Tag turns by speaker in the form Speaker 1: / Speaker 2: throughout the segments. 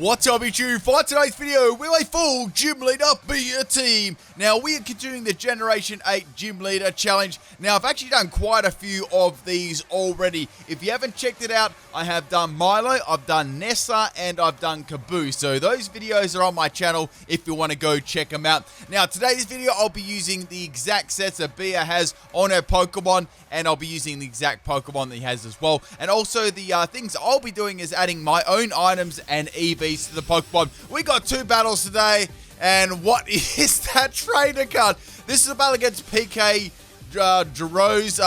Speaker 1: What's up, YouTube? For today's video, we're a full Gym Leader Beer team. Now, we are continuing the Generation 8 Gym Leader Challenge. Now, I've actually done quite a few of these already. If you haven't checked it out, I have done Milo, I've done Nessa, and I've done Caboose. So those videos are on my channel if you want to go check them out. Now, today's video, I'll be using the exact sets that Bea has on her Pokemon, and I'll be using the exact Pokemon that he has as well. And also, the things I'll be doing is adding my own items and EVs to the Pokemon. We got two battles today, and what is that trainer card? This is a battle against Pktjose.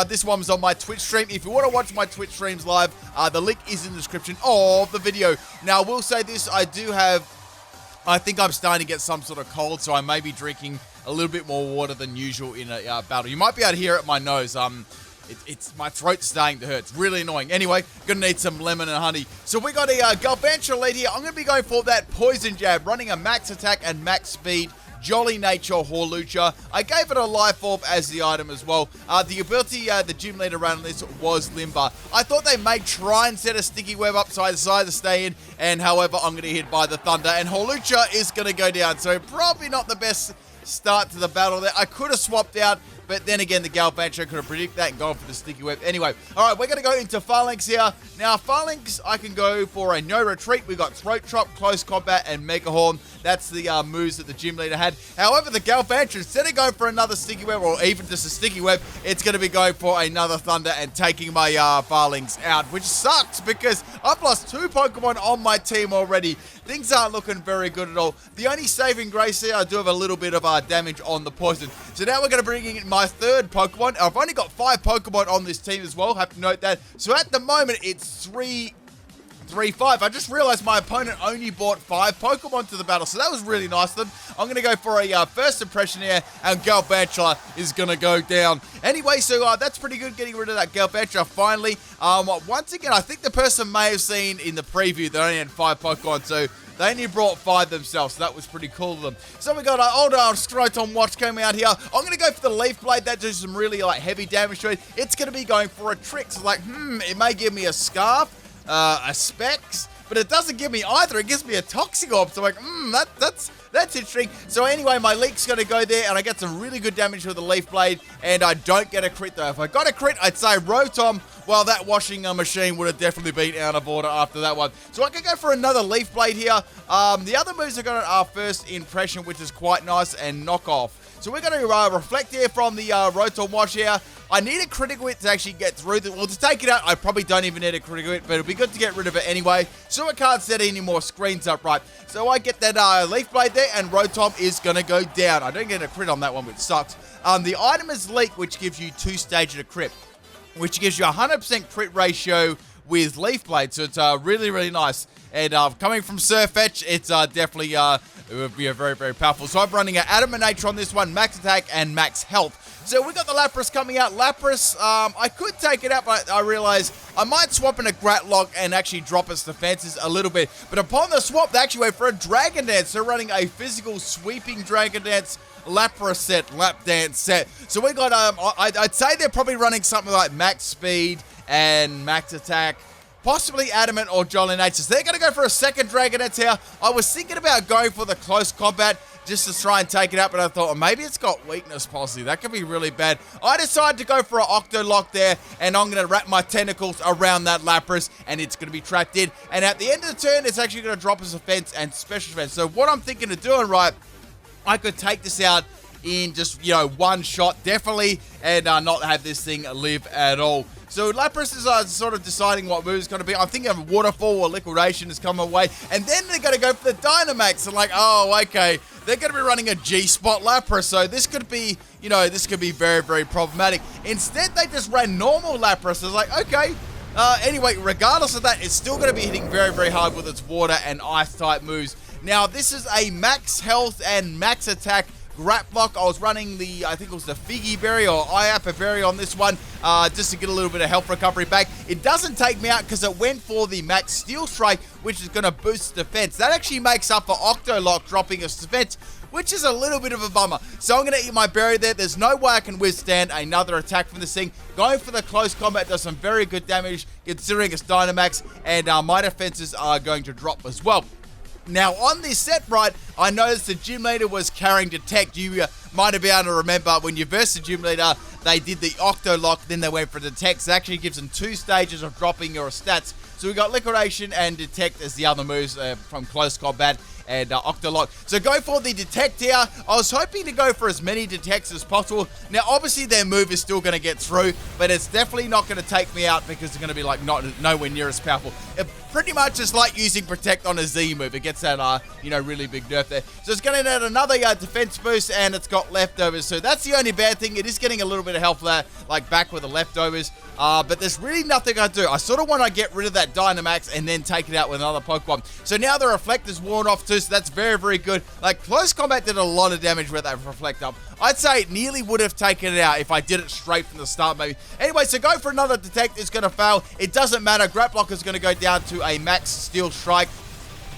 Speaker 1: This one was on my Twitch stream. If you want to watch my Twitch streams live, the link is in the description of the video. Now, I will say this, I think I'm starting to get some sort of cold, so I may be drinking a little bit more water than usual in a battle. You might be able to hear it at my nose. It's my throat's starting to hurt. It's really annoying. Anyway, gonna need some lemon and honey. So we got a Galvantula lead here. I'm gonna be going for that poison jab, running a max attack and max speed Jolly Nature Hawlucha. I gave it a life orb as the item as well. The ability the gym leader ran on this was Limber. I thought they may try and set a sticky web upside the side to stay in, and however, I'm gonna hit by the thunder, and Hawlucha is gonna go down. So probably not the best start to the battle there. I could have swapped out, but then again, the Galvantula could have predicted that and gone for the sticky web. Anyway, all right, we're going to go into Phalanx here. Now, Phalanx, I can go for a no retreat. We've got Throat Chop, Close Combat, and Mega Horn. That's the moves that the gym leader had. However, the Galvantula, instead of going for another sticky web, or even just a sticky web, it's going to be going for another Thunder and taking my Phalanx out, which sucks because I've lost two Pokemon on my team already. Things aren't looking very good at all. The only saving grace here, I do have a little bit of damage on the poison. So now we're going to bring in my third Pokemon. I've only got 5 Pokemon on this team as well, have to note that. So at the moment, it's 3-5. I just realized my opponent only brought 5 Pokemon to the battle, so that was really nice of them. I'm going to go for a first impression here, and Galvantula is going to go down. Anyway, so that's pretty good, getting rid of that Galvantula finally. Once again, I think the person may have seen in the preview that I only had 5 Pokemon, so they only brought 5 themselves, so that was pretty cool of them. So we got our old Scroton Watch coming out here. I'm going to go for the Leaf Blade. That does some really heavy damage to it. It's going to be going for a trick. So it may give me a Scarf, a Specs, but it doesn't give me either. It gives me a Toxic Orb. So that's interesting. So anyway, my Leek's going to go there, and I get some really good damage with the Leaf Blade, and I don't get a crit though. If I got a crit, I'd say Rotom. Well, that washing machine would have definitely been out of order after that one. So I can go for another Leaf Blade here. The other moves I got are First Impression, which is quite nice, and Knock Off. So we're going to Reflect here from the Rotom Wash here. I need a critical hit to actually get through the... Well, to take it out, I probably don't even need a critical hit, but it'll be good to get rid of it anyway, so I can't set any more screens up right. So I get that Leaf Blade there, and Rotom is going to go down. I don't get a crit on that one, which sucks. The item is Leak, which gives you 2 stages of crit, which gives you a 100% crit ratio with Leaf Blade, so it's really, really nice. And coming from Surfetch, it's definitely it would be a very, very powerful. So I'm running an Adamant Nature on this one, max attack and max health. So we got the Lapras coming out. Lapras, I could take it out, but I realized I might swap in a Gratlock and actually drop its defenses a little bit. But upon the swap, they actually went for a Dragon Dance. They're running a physical sweeping Dragon Dance Lapras set, Lap Dance set. So we got, I'd say they're probably running something like max speed and max attack, possibly Adamant or Jolly Nature. So they're going to go for a second Dragon Dance here. I was thinking about going for the Close Combat just to try and take it out, but I thought, oh, maybe it's got weakness policy. That could be really bad. I decided to go for an Octolock there, and I'm going to wrap my tentacles around that Lapras, and it's going to be trapped in. And at the end of the turn, it's actually going to drop its defense and special defense. So what I'm thinking of doing, right, I could take this out in just, one shot, definitely, and not have this thing live at all. So Lapras is sort of deciding what move it's going to be. I'm thinking of Waterfall or Liquidation has come away, and then they're going to go for the Dynamax. I'm like, oh, okay, they're going to be running a G-Spot Lapras, so this could be, this could be very, very problematic. Instead, they just ran normal Lapras. I was like, okay. Anyway, regardless of that, it's still going to be hitting very, very hard with its Water and Ice-type moves. Now, this is a max health and max attack Gratlock. I was running the, I think it was the Figgy Berry or Iapa Berry on this one, just to get a little bit of health recovery back. It doesn't take me out because it went for the Max Steel Strike, which is going to boost defense. That actually makes up for Octolock dropping its defense, which is a little bit of a bummer. So I'm going to eat my berry there. There's no way I can withstand another attack from this thing. Going for the Close Combat does some very good damage considering it's Dynamax, and my defenses are going to drop as well. Now, on this set, right, I noticed the gym leader was carrying Detect. You might have been able to remember when you versed the gym leader, they did the Octo Lock, then they went for Detect. It actually gives them 2 stages of dropping your stats. So we got Liquidation and Detect as the other moves from Close Combat and Octo Lock. So go for the Detect here. I was hoping to go for as many Detects as possible. Now, obviously, their move is still going to get through, but it's definitely not going to take me out because it's going to be like nowhere near as powerful. It pretty much is like using Protect on a Z move. It gets that, really big nerf there. So it's going to add another defense boost, and it's got leftovers. So that's the only bad thing. It is getting a little bit of health there, like back with the leftovers. But there's really nothing I do. I sort of want to get rid of that Dynamax and then take it out with another Pokemon. So now the Reflector's worn off too, so that's very, very good. Like, Close Combat did a lot of damage with that Reflector. I'd say it nearly would have taken it out if I did it straight from the start, maybe. Anyway, so go for another Detect. It's going to fail. It doesn't matter. Grapplock is going to go down to a Max Steel Strike.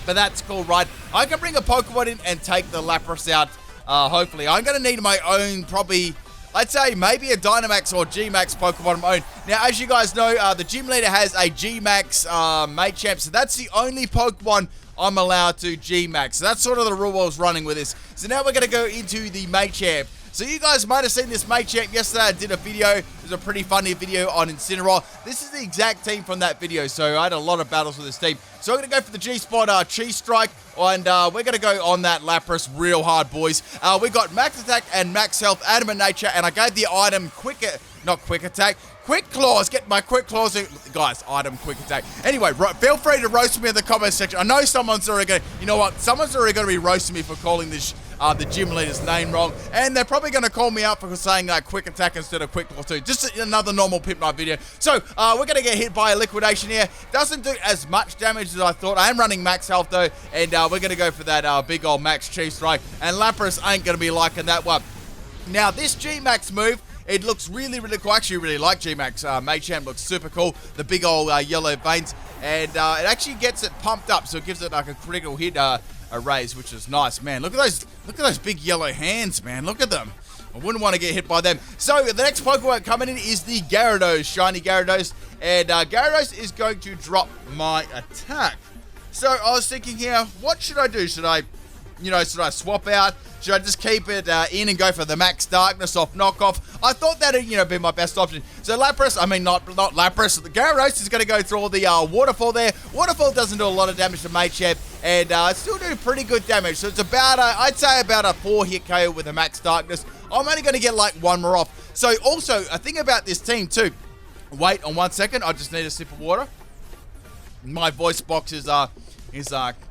Speaker 1: But that's cool, right? I can bring a Pokemon in and take the Lapras out, hopefully. I'm going to need my own, probably, I'd say maybe a Dynamax or G-Max Pokemon of my own. Now, as you guys know, the gym leader has a G-Max Machamp, so that's the only Pokemon I'm allowed to G-Max. So that's sort of the rule I was running with this. So now we're going to go into the Machamp. So you guys might have seen this Machamp yesterday. I did a video. It was a pretty funny video on Incineroar. This is the exact team from that video, so I had a lot of battles with this team. So I'm going to go for the G-Spot Chi Strike, and we're going to go on that Lapras real hard, boys. We got Max Attack and Max Health, Adamant Nature, and I gave the item Quick Claws. Get my Quick Claws. Guys, item Quick Attack. Anyway, feel free to roast me in the comments section. I know someone's already going to, you know what? Someone's already going to be roasting me for calling this the gym leader's name wrong. And they're probably going to call me out for saying Quick Attack instead of Quick Claw 2. Just another normal PIMPNITE video. So, we're going to get hit by a Liquidation here. Doesn't do as much damage as I thought. I am running Max Health though. And we're going to go for that big old Max Chi Strike. And Lapras ain't going to be liking that one. Now, this G-Max move, it looks really, really cool. I actually really like G-Max. Machamp looks super cool. The big old yellow veins. And it actually gets it pumped up, so it gives it like a critical hit raise, which is nice. Man, look at those big yellow hands, man. Look at them. I wouldn't want to get hit by them. So the next Pokemon coming in is the Gyarados, shiny Gyarados. And Gyarados is going to drop my attack. So I was thinking here, what should I do? Should I swap out? Should I just keep it in and go for the Max Darkness off knockoff? I thought that'd, be my best option. So Lapras, not Lapras, the Gyarados is going to go through all the Waterfall there. Waterfall doesn't do a lot of damage to Machamp, and it's still doing pretty good damage. So it's about, I'd say about a 4-hit KO with a Max Darkness. I'm only going to get like one more off. So also, a thing about this team too. Wait on 1 second, I just need a sip of water. My voice box is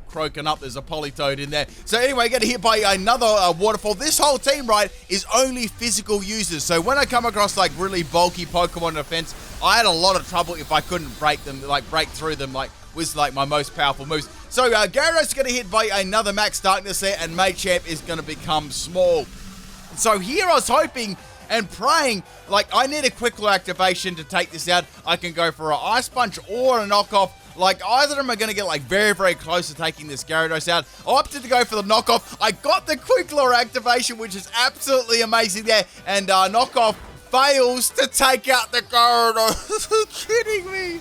Speaker 1: croaking up. There's a Politoed in there. So anyway, get hit by another Waterfall. This whole team, right, is only physical users. So when I come across like really bulky Pokemon defense, I had a lot of trouble if I couldn't break them, break through them, with my most powerful moves. So Gyarados is going to hit by another Max Darkness there, and Machamp is going to become small. So here I was hoping and praying, I need a quick activation to take this out. I can go for an Ice Punch or a knockoff. Either of them are going to get, very, very close to taking this Gyarados out. I opted to go for the knockoff. I got the Quick Law activation, which is absolutely amazing there. And knockoff fails to take out the Gyarados. Are you kidding me?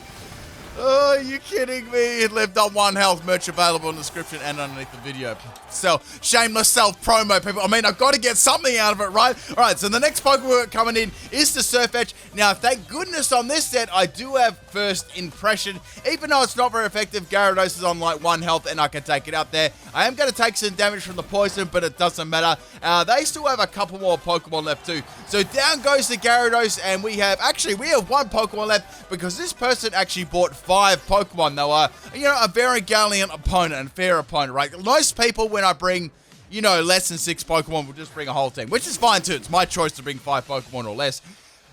Speaker 1: Oh, are you kidding me? It lived on 1 health. Merch available in the description and underneath the video. So, shameless self-promo, people. I mean, I've got to get something out of it, right? All right, so the next Pokemon coming in is the Surf Edge. Now, thank goodness on this set, I do have First Impression. Even though it's not very effective, Gyarados is on 1 health and I can take it out there. I am going to take some damage from the poison, but it doesn't matter. They still have a couple more Pokemon left too. So down goes the Gyarados, and we have 1 Pokemon left because this person actually bought 5 Pokemon. They were, a very gallant opponent and fair opponent, right? Most people, when I bring, less than 6 Pokemon, will just bring a whole team, which is fine too. It's my choice to bring 5 Pokemon or less.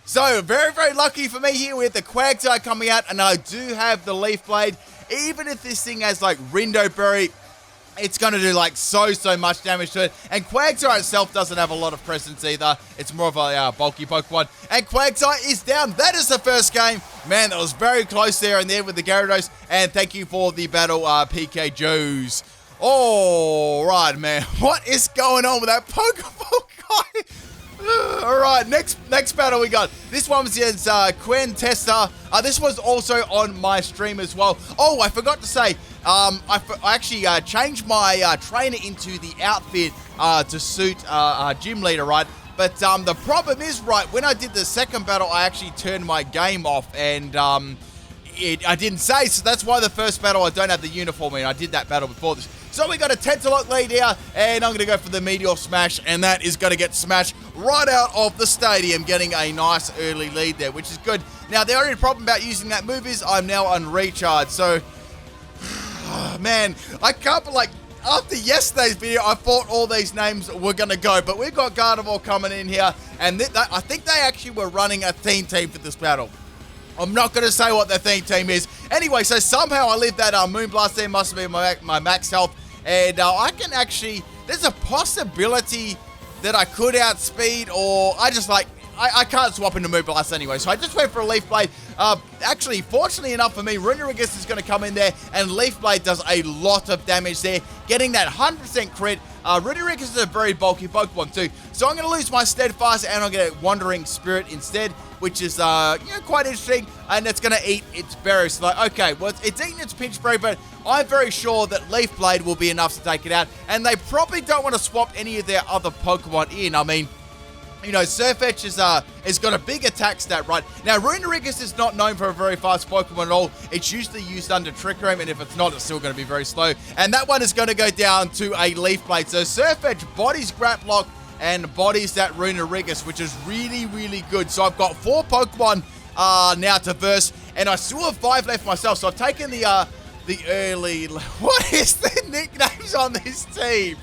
Speaker 1: So, very, very lucky for me here with the Quagsire coming out, and I do have the Leaf Blade. Even if this thing has, Rindo Berry, it's going to do, so much damage to it. And Quagsire itself doesn't have a lot of presence either. It's more of a bulky Pokemon. And Quagsire is down. That is the first game. Man, that was very close there in the end with the Gyarados. And thank you for the battle, Pktjose. All right, man. What is going on with that Pokeball guy? All right, next battle we got. This one was against Quentessa. This was also on my stream as well. Oh, I forgot to say, I actually changed my trainer into the outfit to suit Gym Leader, right? But the problem is, right, when I did the second battle, I actually turned my game off, and I didn't say, so that's why the first battle I don't have the uniform in. I did that battle before this. So we got a Tentalock lead here, and I'm going to go for the Meteor Smash, and that is going to get smashed right out of the stadium, getting a nice early lead there, which is good. Now, the only problem about using that move is I'm now on recharge, so, man, I can't, like, after yesterday's video, I thought all these names were going to go, but we've got Gardevoir coming in here, and I think they actually were running a team for this battle. I'm not going to say what their team is. Anyway, so somehow I lived that Moonblast there, must have been my max health, and I can actually, there's a possibility that I could outspeed, or I just like, I can't swap into Moonblast anyway, so I just went for a Leaf Blade. Actually, fortunately enough for me, Runerigus is going to come in there, and Leaf Blade does a lot of damage there, getting that 100% crit. Runerigus is a very bulky Pokemon too, so I'm going to lose my Steadfast, and I'm going to get Wandering Spirit instead, which is, you know, quite interesting, and it's going to eat its berries. So like, okay, well, it's eating its Pinch Berry, but I'm very sure that Leaf Blade will be enough to take it out, and they probably don't want to swap any of their other Pokemon in. I mean, you know, Surfetch has got a big attack stat, right? Now, Runerigus is not known for a very fast Pokemon at all. It's usually used under Trick Room, and if it's not, it's still going to be very slow. And that one is going to go down to a Leaf Blade. So Surfetch bodies Graplock and bodies that Runerigus, which is really, really good. So I've got 4 Pokemon now to verse, and I still have 5 left myself. So I've taken the early... What is the nicknames on this team?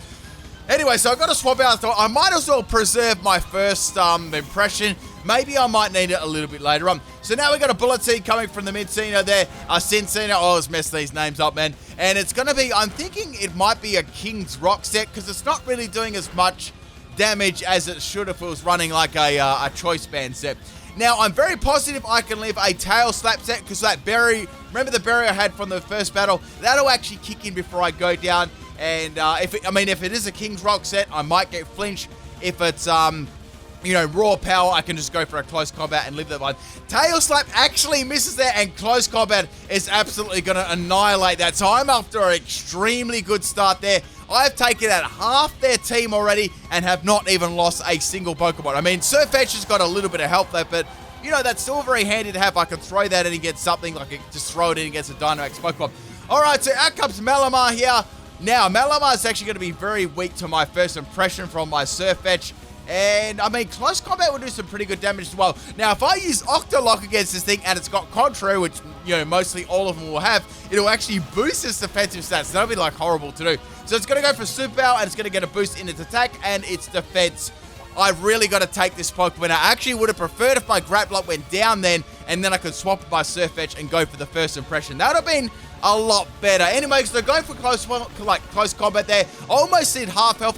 Speaker 1: Anyway, so I've got to swap out. I might as well preserve my first impression. Maybe I might need it a little bit later on. So now we've got a Bullet Seed coming from the Mincino there. Cincino. Oh, let's mess these names up, man. And it's going to be, I'm thinking it might be a King's Rock set, because it's not really doing as much damage as it should if it was running like a Choice Band set. Now, I'm very positive I can live a Tail Slap set, because that berry, remember the berry I had from the first battle? That'll actually kick in before I go down. And if it is a King's Rock set, I might get Flinch. If it's, you know, Raw Power, I can just go for a Close Combat and live that one. Tail Slap actually misses there, and Close Combat is absolutely going to annihilate that. So I'm after an extremely good start there. I've taken out half their team already and have not even lost a single Pokemon. I mean, Surfetch has got a little bit of health left, but, you know, that's still very handy to have. I can throw that in and get something, like just throw it in against a Dynamax Pokemon. All right, so out comes Malamar here. Now, Malamar is actually going to be very weak to my first impression from my Surfetch. And, I mean, Close Combat will do some pretty good damage as well. Now, if I use Octolock against this thing and it's got Contrary, which, you know, mostly all of them will have, it'll actually boost its defensive stats. That'll be, like, horrible to do. So it's going to go for Super Power, and it's going to get a boost in its attack and its defense. I've really got to take this Pokemon. I actually would have preferred if my Graplock went down then, and then I could swap with my Surfetch and go for the first impression. That would have been a lot better. Anyway, so going for close combat there. Almost did half health.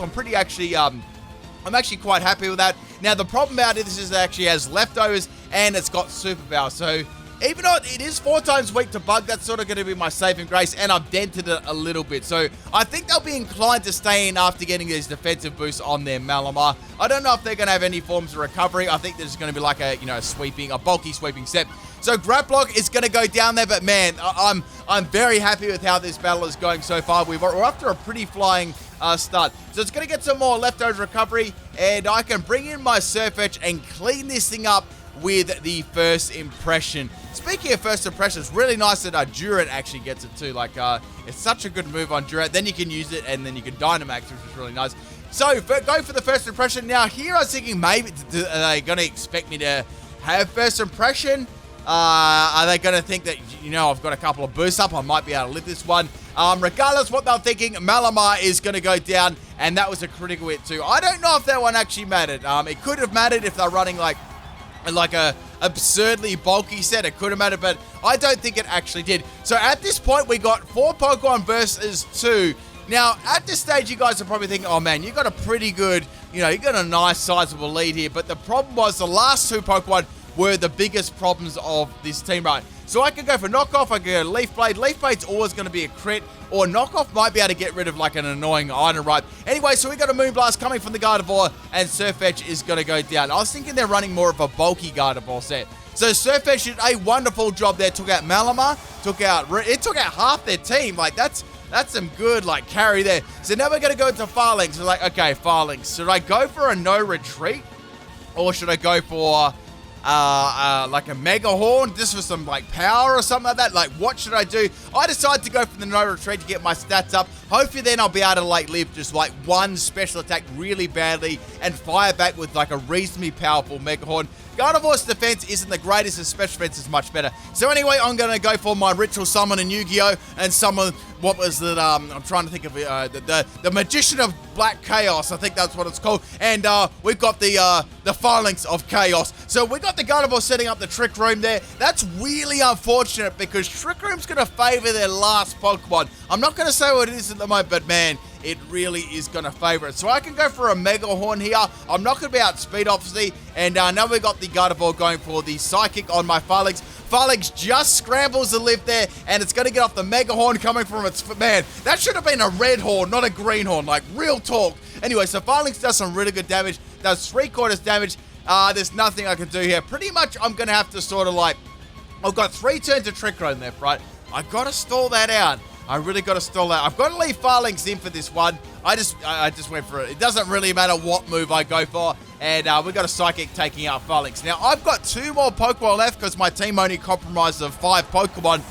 Speaker 1: I'm actually quite happy with that. Now, the problem about it is it actually has leftovers, and it's got superpower. So, even though it is 4 times weak to bug, that's sort of going to be my saving grace, and I've dented it a little bit. So, I think they'll be inclined to stay in after getting these defensive boosts on their Malamar. I don't know if they're going to have any forms of recovery. I think there's going to be like a, you know, a bulky sweeping step. So, Graplock is going to go down there, but man, I'm very happy with how this battle is going so far. We're after a pretty flying start. So, it's going to get some more leftover recovery, and I can bring in my Surfetch and clean this thing up with the first impression. Speaking of first impression, it's really nice that Durant actually gets it too. Like, it's such a good move on Durant. Then you can use it, and then you can Dynamax, which is really nice. So, go for the first impression. Now, here I was thinking maybe are they going to expect me to have first impression? Are they going to think that, you know, I've got a couple of boosts up, I might be able to live this one? Regardless what they're thinking, Malamar is going to go down, and that was a critical hit too. I don't know if that one actually mattered. It could have mattered if they're running like a absurdly bulky set. It could have mattered, but I don't think it actually did. So at this point, we got 4 Pokemon versus 2. Now, at this stage, you guys are probably thinking, oh man, you got a pretty good, you know, you got a nice sizable lead here. But the problem was the last 2 Pokemon were the biggest problems of this team, right? So I could go for Knockoff, I could go Leaf Blade. Leaf Blade's always going to be a crit, or Knockoff might be able to get rid of like an annoying item, right? Anyway, so we got a Moonblast coming from the Gardevoir, and Surfetch is going to go down. I was thinking they're running more of a bulky Gardevoir set. So Surfetch did a wonderful job there. Took out Malamar, took out half their team. Like, that's some good, like, carry there. So now we're going to go into Phalanx. We're like, okay, Phalanx. Should I go for a no retreat? Or should I go for, like a Mega Horn, just for some, like, power or something like that? Like, what should I do? I decided to go for the no retreat to get my stats up. Hopefully then I'll be able to, like, live just, like, one special attack really badly and fire back with, like, a reasonably powerful Mega Horn. Gardevoir's defense isn't the greatest, his special defense is much better. So anyway, I'm going to go for my Ritual Summon in Yu-Gi-Oh! And summon, what was it, I'm trying to think of the Magician of Black Chaos, I think that's what it's called. And we've got the Phalanx of Chaos. So we got the Gardevoir setting up the Trick Room there. That's really unfortunate because Trick Room's going to favor their last Pokemon. I'm not going to say what it is at the moment, but man, it really is going to favor it. So I can go for a Mega Horn here. I'm not going to be outspeed, obviously. And now we've got the Gardevoir going for the Psychic on my Phalanx. Phalanx just scrambles the lift there, and it's going to get off the Mega Horn coming from its... Man, that should have been a red horn, not a green horn. Like, real talk. Anyway, so Phalanx does some really good damage. Does 3/4 damage. There's nothing I can do here. Pretty much, I'm going to have to sort of like... I've got 3 turns of Trick Room left, right? I got to stall that out. I really got to stall that. I've got to leave Phalanx in for this one. I just went for it. It doesn't really matter what move I go for. And we got a Psychic taking out Phalanx. Now, I've got 2 more Pokemon left because my team only compromised of 5 Pokemon.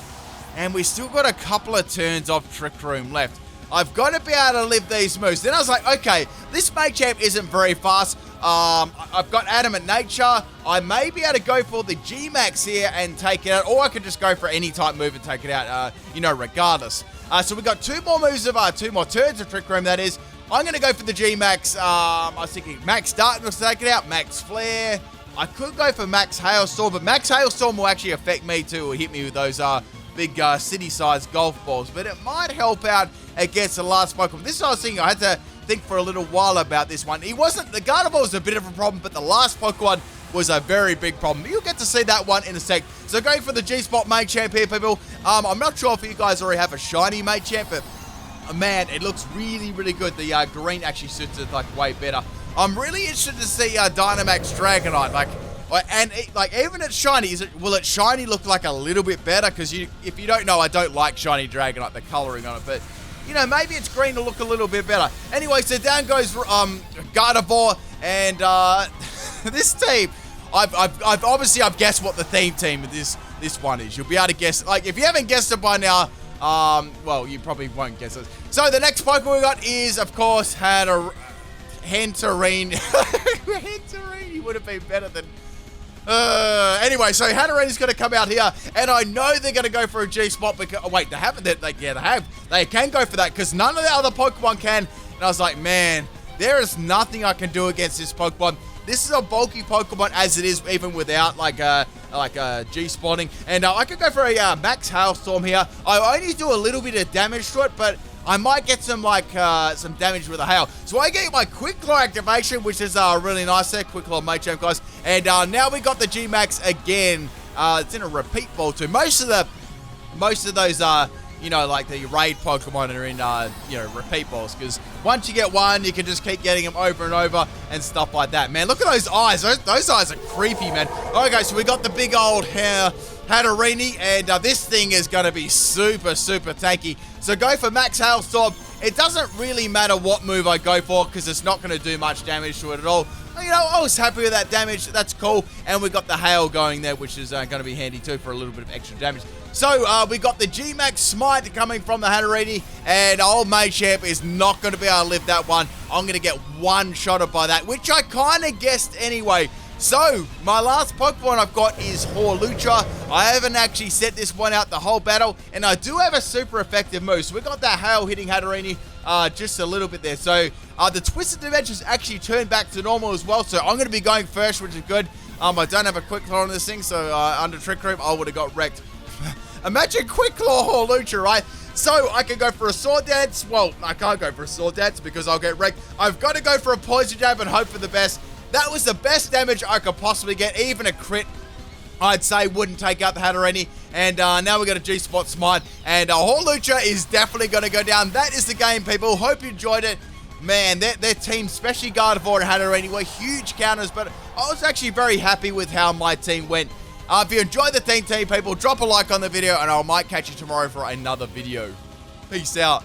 Speaker 1: And we still got a couple of turns of Trick Room left. I've got to be able to live these moves. Then I was like, okay, this Machamp isn't very fast. I've got Adamant Nature. I may be able to go for the G-Max here and take it out, or I could just go for any type move and take it out, regardless. So we've got 2 more moves of 2 more turns of Trick Room, that is. I'm going to go for the G-Max. I was thinking Max Darkness to take it out, Max Flare. I could go for Max Hailstorm, but Max Hailstorm will actually affect me too, or hit me with those big city-sized golf balls. But it might help out against the last Pokemon. This is what I was thinking. I had to think for a little while about this one. The Gardevoir was a bit of a problem, but the last Pokemon was a very big problem. You'll get to see that one in a sec. So going for the G-Spot Machamp here, people. I'm not sure if you guys already have a shiny Machamp, but man, it looks really, really good. The green actually suits it like way better. I'm really interested to see Dynamax Dragonite. Even it's shiny, will it shiny look like a little bit better? Because if you don't know, I don't like shiny Dragonite, the coloring on it, but maybe it's green to look a little bit better. Anyway, so down goes Gardevoir, and this team, I've guessed what the theme team of this one is. You'll be able to guess. Like, if you haven't guessed it by now, well, you probably won't guess it. So the next Pokemon we got is, of course, Hentarine. Hentarine would have been better than... Anyway, so Hentarine is going to come out here, and I know they're going to go for a G-Spot because... Oh, wait, they haven't. They can go for that because none of the other Pokemon can. And I was like, man, there is nothing I can do against this Pokemon. This is a bulky Pokemon as it is, even without G-Spotting. And I could go for a Max Hailstorm here. I only do a little bit of damage to it, but I might get some some damage with a hail. So I get my Quick Claw activation, which is really nice there. Quick Claw Machamp, guys. And now we got the G-Max again. It's in a repeat ball too. Most of those like the raid Pokemon are in, repeat balls. Because once you get one, you can just keep getting them over and over and stuff like that. Man, look at those eyes. Those eyes are creepy, man. Okay, so we got the big old Hatterene, and this thing is going to be super, super tanky. So go for Max Hailstorm. It doesn't really matter what move I go for because it's not going to do much damage to it at all. I was happy with that damage. That's cool. And we got the hail going there, which is going to be handy too for a little bit of extra damage. So we got the G-Max Smite coming from the Hatterene, and old Machamp is not going to be able to live that one. I'm going to get one-shotted by that, which I kind of guessed anyway. So, my last Pokemon I've got is Hawlucha. I haven't actually set this one out the whole battle, and I do have a super effective move. So, we got that hail hitting Hatterene just a little bit there. So, the Twisted Dimensions actually turned back to normal as well. So, I'm going to be going first, which is good. I don't have a Quick Claw on this thing, so under Trick Room, I would have got wrecked. Imagine Quick Claw Hawlucha, right? So, I can go for a Sword Dance. Well, I can't go for a Sword Dance because I'll get wrecked. I've got to go for a Poison Jab and hope for the best. That was the best damage I could possibly get. Even a crit, I'd say, wouldn't take out the Hatterene. And now we got a G-Spot Smite. And Hawlucha is definitely going to go down. That is the game, people. Hope you enjoyed it. Man, their team, especially Gardevoir and Hatterene, were huge counters. But I was actually very happy with how my team went. If you enjoyed the Team T, people, drop a like on the video, and I might catch you tomorrow for another video. Peace out.